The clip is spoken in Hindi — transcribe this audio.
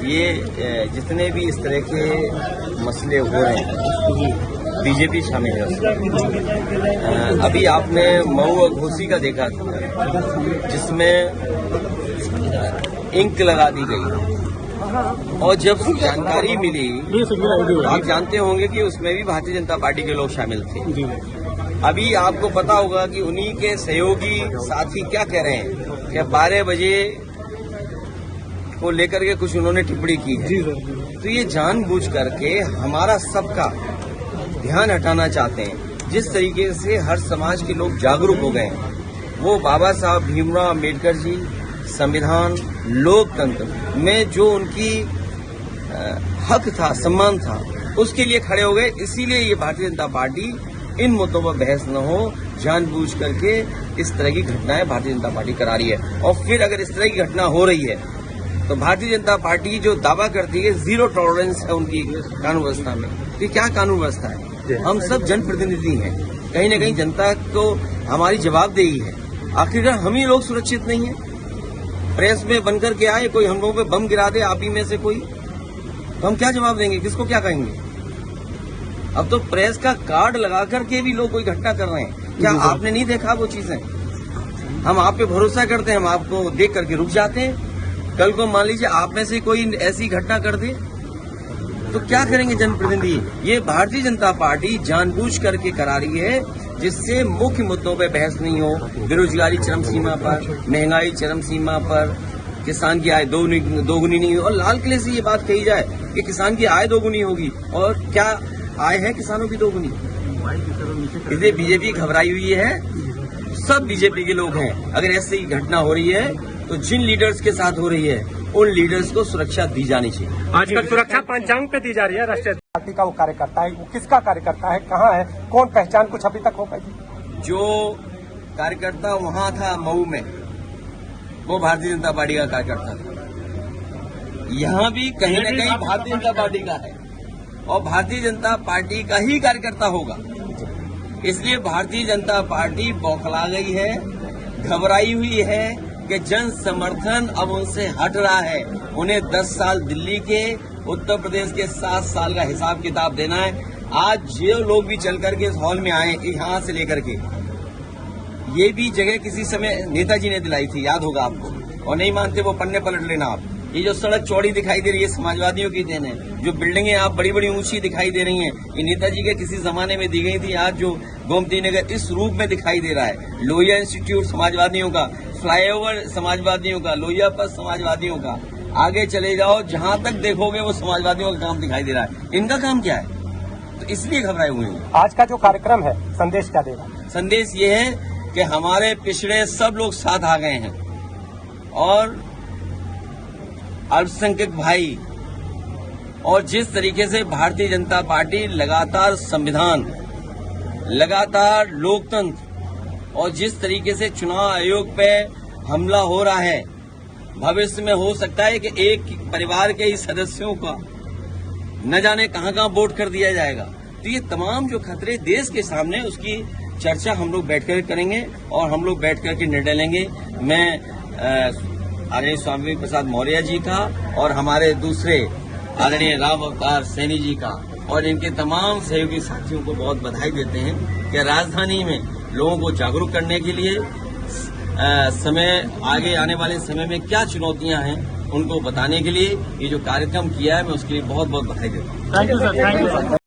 ये जितने भी इस तरह के मसले हो रहे हैं बीजेपी शामिल है उसमें। अभी आपने मऊ और घोसी का देखा जिसमें इंक लगा दी गई और जब जानकारी मिली आप जानते होंगे कि उसमें भी भारतीय जनता पार्टी के लोग शामिल थे। अभी आपको पता होगा कि उन्हीं के सहयोगी साथी क्या कह रहे हैं कि 12 बजे को लेकर के कुछ उन्होंने टिप्पणी की है। तो ये जानबूझ करके हमारा सबका ध्यान हटाना चाहते हैं। जिस तरीके से हर समाज के लोग जागरूक हो गए हैं, वो बाबा साहब भीमराव अम्बेडकर जी संविधान लोकतंत्र में जो उनकी हक था, सम्मान था, उसके लिए खड़े हो गए। इसीलिए ये भारतीय जनता पार्टी इन मुद्दों पर बहस न हो जानबूझ करके इस तरह की घटनाएं भारतीय जनता पार्टी करा रही है। और फिर अगर इस तरह की घटना हो रही है तो भारतीय जनता पार्टी जो दावा करती है 0 टॉलरेंस है उनकी कानून व्यवस्था में, ये क्या कानून व्यवस्था है? हम सब जनप्रतिनिधि हैं, कहीं न कहीं जनता को हमारी जवाबदेही है। आखिरकार हम ही लोग सुरक्षित नहीं है। प्रेस में बनकर के आए, कोई हम लोगों पे बम गिरा दे आप ही में से कोई, तो हम क्या जवाब देंगे, किसको क्या कहेंगे? अब तो प्रेस का कार्ड लगा करके भी लोग कोई घटना कर रहे हैं। क्या आपने नहीं देखा वो चीजें? हम आप पे भरोसा करते हैं, हम आपको देख करके रुक जाते हैं। कल को मान लीजिए आप में से कोई ऐसी घटना कर दे तो क्या करेंगे जनप्रतिनिधि? ये भारतीय जनता पार्टी जानबूझ करके करा रही है जिससे मुख्य मुद्दों पे बहस नहीं हो। बेरोजगारी चरम सीमा पर, महंगाई चरम सीमा पर, किसान की आय दोगुनी नहीं हो। और लाल किले से ये बात कही जाए कि किसान की आय दोगुनी होगी, और क्या आय है किसानों की दोगुनी? इसलिए बीजेपी घबराई हुई है। सब बीजेपी के लोग हैं। अगर ऐसी घटना हो रही है तो जिन लीडर्स के साथ हो रही है उन लीडर्स को सुरक्षा दी जानी चाहिए। आजकल सुरक्षा पंचांग पे दी जा रही है। राष्ट्रीय पार्टी का वो कार्यकर्ता है, वो किसका कार्यकर्ता है, कहाँ है, कौन पहचान कुछ अभी तक हो पाई? जो कार्यकर्ता वहां था मऊ में, वो भारतीय जनता पार्टी का कार्यकर्ता था। यहाँ भी कहीं न कहीं भारतीय जनता पार्टी का है और भारतीय जनता पार्टी का ही कार्यकर्ता होगा। इसलिए भारतीय जनता पार्टी बौखला गई है, घबराई हुई है कि जन समर्थन अब उनसे हट रहा है। उन्हें 10 साल दिल्ली के, उत्तर प्रदेश के 7 साल का हिसाब किताब देना है। आज जो लोग भी चल करके इस हॉल में आए, यहाँ से लेकर के, ये भी जगह किसी समय नेताजी ने दिलाई थी, याद होगा आपको। और नहीं मानते वो पन्ने पलट लेना आप। ये जो सड़क चौड़ी दिखाई दे रही है समाजवादियों की देन है। जो बिल्डिंगें आप बड़ी बड़ी ऊंची दिखाई दे रही हैं, ये नेताजी के किसी जमाने में दी गई थी। आज जो गोमती नगर इस रूप में दिखाई दे रहा है, लोहिया इंस्टीट्यूट समाजवादियों का, फ्लाईओवर समाजवादियों का, लोहिया पर समाजवादियों का, आगे चले जाओ जहां तक देखोगे वो समाजवादियों का काम दिखाई दे रहा है। इनका काम क्या है? तो इसलिए घबराए हुए हैं। आज का जो कार्यक्रम है संदेश क्या देगा? संदेश ये है कि हमारे पिछड़े सब लोग साथ आ गए हैं और अल्पसंख्यक भाई, और जिस तरीके से भारतीय जनता पार्टी लगातार संविधान, लगातार लोकतंत्र, और जिस तरीके से चुनाव आयोग पे हमला हो रहा है, भविष्य में हो सकता है कि एक परिवार के ही सदस्यों का न जाने कहां कहां वोट कर दिया जाएगा। तो ये तमाम जो खतरे देश के सामने, उसकी चर्चा हम लोग बैठकर करेंगे और हम लोग बैठकर के निर्णय लेंगे। मैं आदरणीय स्वामी प्रसाद मौर्य जी का और हमारे दूसरे आदरणीय राम अवतार सैनी जी का और इनके तमाम सहयोगी साथियों को बहुत बधाई देते हैं कि राजधानी में लोगों को जागरूक करने के लिए आगे आने वाले समय में क्या चुनौतियां हैं उनको बताने के लिए ये जो कार्यक्रम किया है, मैं उसके लिए बहुत बहुत बधाई देता हूँ। Thank you sir.